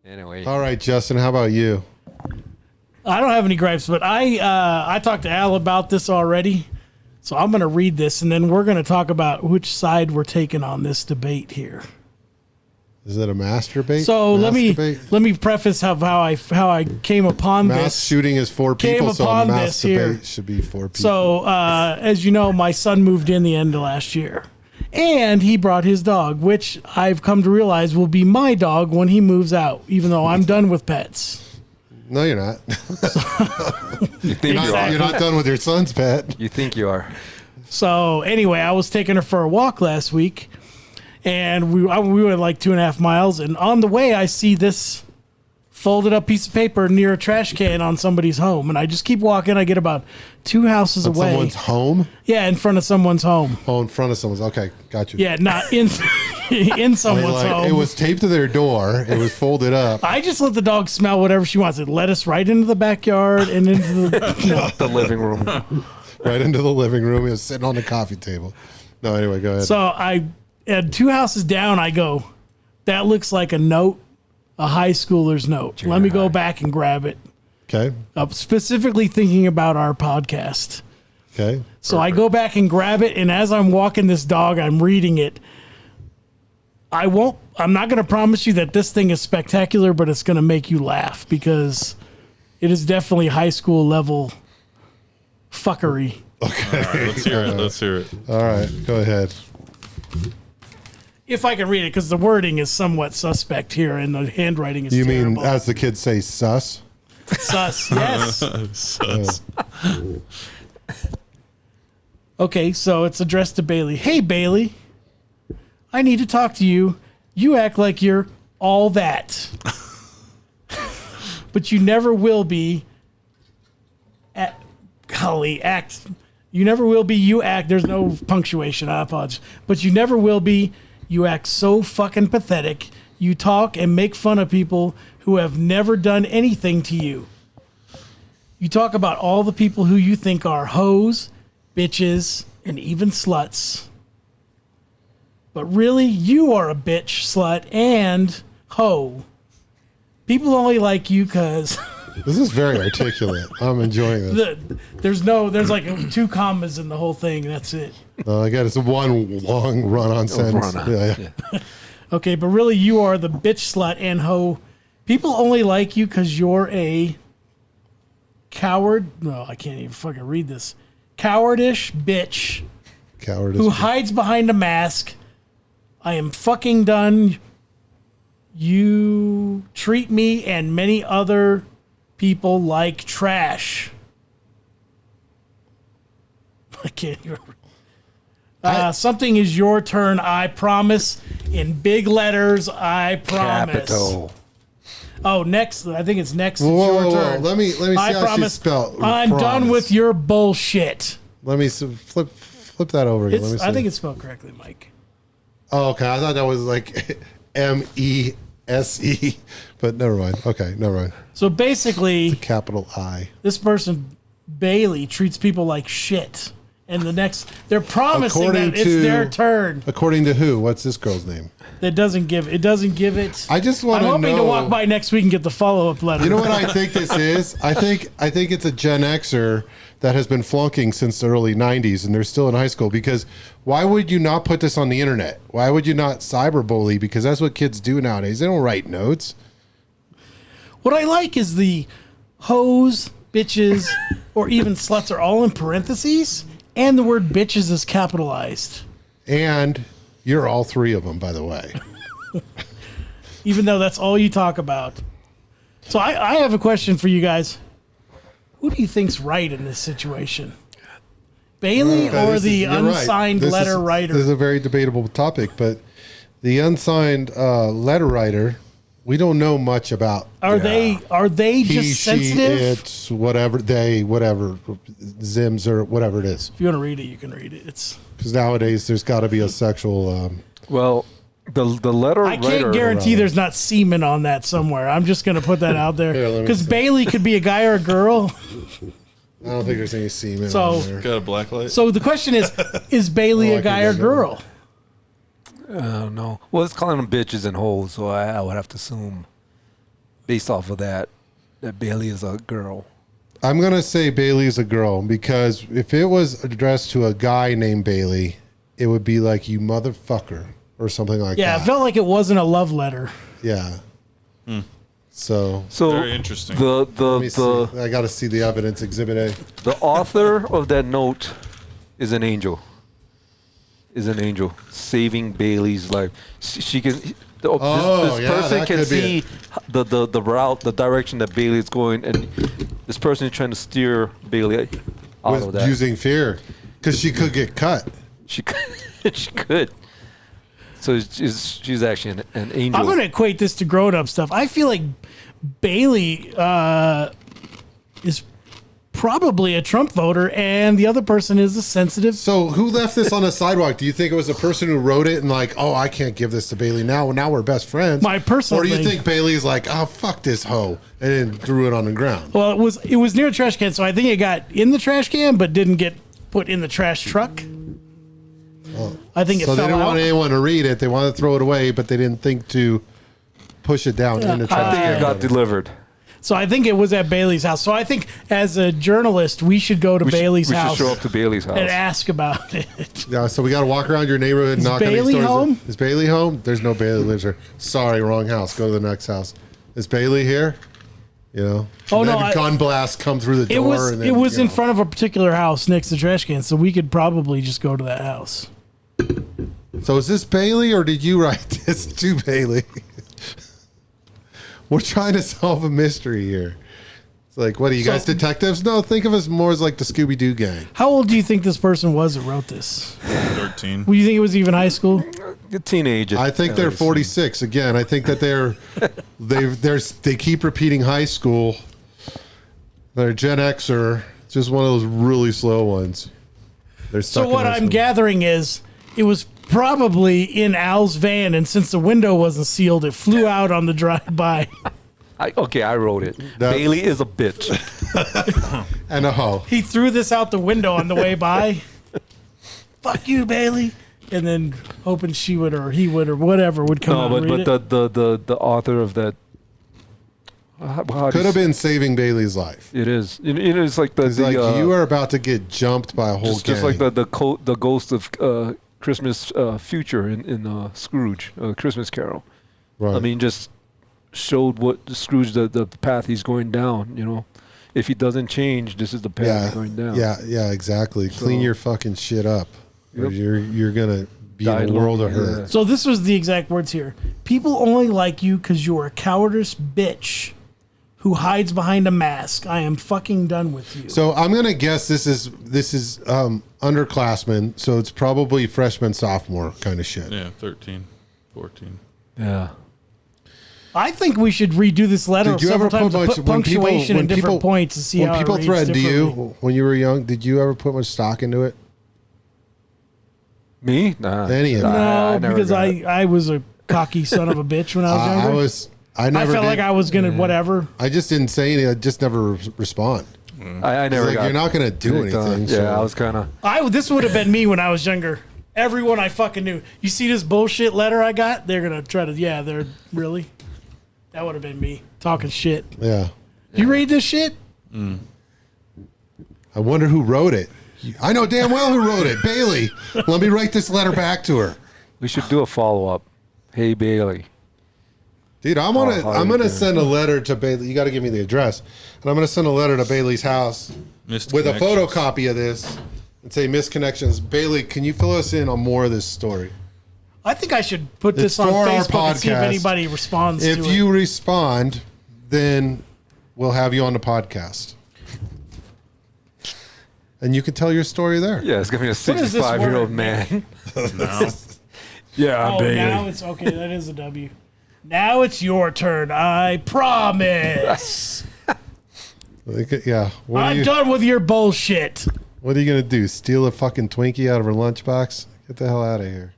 Anyway. All right, Justin, how about you? I don't have any gripes, but I talked to Al about this already. So I'm going to read this, and then we're going to talk about which side we're taking on this debate here. Is it a masturbate? So let me preface how I came upon Mass this. shooting is 4 people, so a masturbate should be 4 people. So as you know, my son moved in the end of last year, and he brought his dog, which I've come to realize will be my dog when he moves out, even though I'm done with pets. No, you're not. You think you are. You're not done with your son's pet. You think you are. So anyway, I was taking her for a walk last week, and we went like 2.5 miles, and on the way I see this folded up piece of paper near a trash can on somebody's home, and I just keep walking. I get about 2 houses away. Someone's home? Yeah, in front of someone's home. Oh, in front of someone's. Okay, got you. Yeah, not in in someone's home. It was taped to their door. It was folded up. I just let the dog smell whatever she wants. It led us right into the backyard and into the The living room. Right into the living room. It was sitting on the coffee table. No, anyway, go ahead. So I at 2 houses down, I go, that looks like a note, a high schooler's note. Let me go back and grab it. Okay. Specifically thinking about our podcast. Okay. So I go back and grab it, and as I'm walking this dog, I'm reading it. I'm not going to promise you that this thing is spectacular, but it's going to make you laugh because it is definitely high school level fuckery. Okay. All right, let's hear it. Let's hear it. All right. Go ahead. If I can read it, because the wording is somewhat suspect here, and the handwriting is You terrible. mean, as the kids say, sus? Sus, yes. Sus. Okay, so it's addressed to Bailey. Hey, Bailey, I need to talk to you. You act like you're all that. But you never will be. You never will be. You act. There's no punctuation. I apologize. But you never will be. You act so fucking pathetic. You talk and make fun of people who have never done anything to you. You talk about all the people who you think are hoes, bitches, and even sluts. But really, you are a bitch, slut, and hoe. People only like you because This is very articulate. I'm enjoying this. there's like 2 commas in the whole thing. That's it. I got it's one long run-on sentence. run-on. Yeah. Okay, but really, you are the bitch, slut, and hoe. People only like you because you're a coward. No, I can't even fucking read this. Cowardish bitch Cowardice. who hides behind a mask. I am fucking done. You treat me and many other people like trash. I can't even remember. Something is your turn, I promise. In big letters, I promise. Capital. Oh, next. I think it's next. It's Whoa, your whoa, whoa. turn. Let me see I how promise. she spelled. I'm done promise. with your bullshit. Let me flip that over again. Let me see. I think it's spelled correctly, Mike. Oh, okay. I thought that was like MESE, but never mind. Okay, never mind. So basically, Capital I. this person, Bailey, treats people like shit. And they're promising According that it's to- their turn. According to who? What's this girl's name? That doesn't give it. I just want I'm to hoping know. to walk by next week and get the follow-up letter. You know what I think this is? I think it's a Gen Xer that has been flunking since the early 90s and they're still in high school, because why would you not put this on the internet? Why would you not cyberbully? Because that's what kids do nowadays. They don't write notes. What I like is the hoes, bitches, or even sluts are all in parentheses, and the word bitches is capitalized. And you're all 3 of them, by the way. Even though that's all you talk about. So I have a question for you guys. Who do you think's right in this situation? Bailey or the unsigned letter writer? This is a very debatable topic, but the unsigned letter writer, we don't know much about. Are they He, just she, sensitive? it's whatever, Zims or whatever it is. If you want to read it, you can read it. It's Because nowadays there's got to be a sexual. Well, the letter I can't guarantee there's not semen on that somewhere. I'm just going to put that out there. Here, let me Because see. Bailey could be a guy or a girl. I don't think there's any semen So- on there. Got a black light? So the question is Bailey Oh, I a guy can or get that. girl? I don't know. Well, it's calling them bitches and hoes, so I would have to assume. based off of that Bailey is a girl. I'm gonna say Bailey's a girl because if it was addressed to a guy named Bailey, it would be like you motherfucker or something like Yeah, that. it felt like it wasn't a love letter. Yeah. So So Very interesting. let me the see. I got to see the evidence, Exhibit A. the author of that note is an angel. Is an angel saving Bailey's life. She can. This yeah, person that can could be see the route, the direction that Bailey is going, and this person is trying to steer Bailey out of With that. using fear, because she could get cut. She could. She could. So she's actually an angel. I'm going to equate this to grown up stuff. I feel like Bailey is probably a Trump voter, and the other person is a sensitive. So who left this on the sidewalk? Do you think it was the person who wrote it and like, oh, I can't give this to Bailey now? Now we're best friends. My personal Or do you thing- think Bailey's like, oh, fuck this hoe, and then threw it on the ground? Well, it was near a trash can, so I think it got in the trash can, but didn't get put in the trash truck. I think it So they fell didn't out. want anyone to read it. They wanted to throw it away, but they didn't think to push it down in the I trash. think it got delivered. So I think it was at Bailey's house. So I think as a journalist, we should go to Bailey's we house should show up to Bailey's house. and ask about it. Yeah, so we got to walk around your neighborhood, Is knock on Bailey these doors. home? Is Bailey home? There's no Bailey lives here. Sorry, wrong house. Go to the next house. Is Bailey here? You know. Oh, And no, then gun blast come through the It door. was and then, it was you in know. front of a particular house next to the trash can, so we could probably just go to that house. So is this Bailey or did you write this to Bailey? We're trying to solve a mystery here. It's like, what are you So- guys detectives? No, think of us more as like the Scooby Doo gang. How old do you think this person was that wrote this? 13. Well, you think it was even high school? The teenage. I think they're 46 again. I think that they keep repeating high school. They're Gen Xer, just one of those really slow ones. They're stuck So in what high I'm school. gathering is it was probably in Al's van, and since the window wasn't sealed, it flew out on the drive-by. I wrote it. That- Bailey is a bitch. And a hoe. He threw this out the window on the way by. Fuck you, Bailey. And then hoping she would or he would or whatever would come out No, and but read it. the author of that Could have been saving Bailey's life. It is. It's like It's like you are about to get jumped by a whole gang. just like the ghost of Christmas Future in Scrooge, Christmas Carol. Right. I mean, just showed what Scrooge the path he's going down. You know, if he doesn't change, this is the path yeah, he's going down. yeah, exactly. Clean So- your fucking shit up, or Yep. you're gonna be Die in a world of lonely, hurt. yeah. So this was the exact words here. People only like you because you're a cowardice bitch who hides behind a mask. I am fucking done with you. So I'm gonna guess this is underclassmen, so it's probably freshman sophomore kind of shit. Yeah, 13, 14. Yeah. I think we should redo this letter Did you ever several put times and much put punctuation in different points to see when how people it reads threatened to differently. you when you were young? Did you ever put much stock into it? Me? Nah. Any of them. No, never because got it. I was a cocky son of a bitch when I was younger. I I never felt did. like I was gonna whatever. I just didn't say anything. I just never respond. I It's never like got you're not gonna do picked on. anything. Yeah, so- I was kind of. This would have been me when I was younger. Everyone I fucking knew. You see this bullshit letter I got? They're gonna try to. Yeah, they're really. That would have been me talking shit. Yeah. You read this shit? I wonder who wrote it. I know damn well who wrote it. Bailey. Let me write this letter back to her. We should do a follow up. Hey Bailey. Dude, I'm how gonna you I'm gonna doing? send a letter to Bailey. You got to give me the address, and I'm gonna send a letter to Bailey's house Missed with a connections. photocopy of this and say misconnections. Bailey, can you fill us in on more of this story? I think I should put It's this on for our Facebook and see if podcast. anybody responds If to you it. respond, then we'll have you on the podcast, and you can tell your story there. Yeah, it's gonna be a is this 65-year-old word? man. Now, Yeah, Oh, now it's okay. That is a W. Now it's your turn. I promise. Yeah. What are I'm you done with your bullshit. What are you gonna do? Steal a fucking Twinkie out of her lunchbox? Get the hell out of here.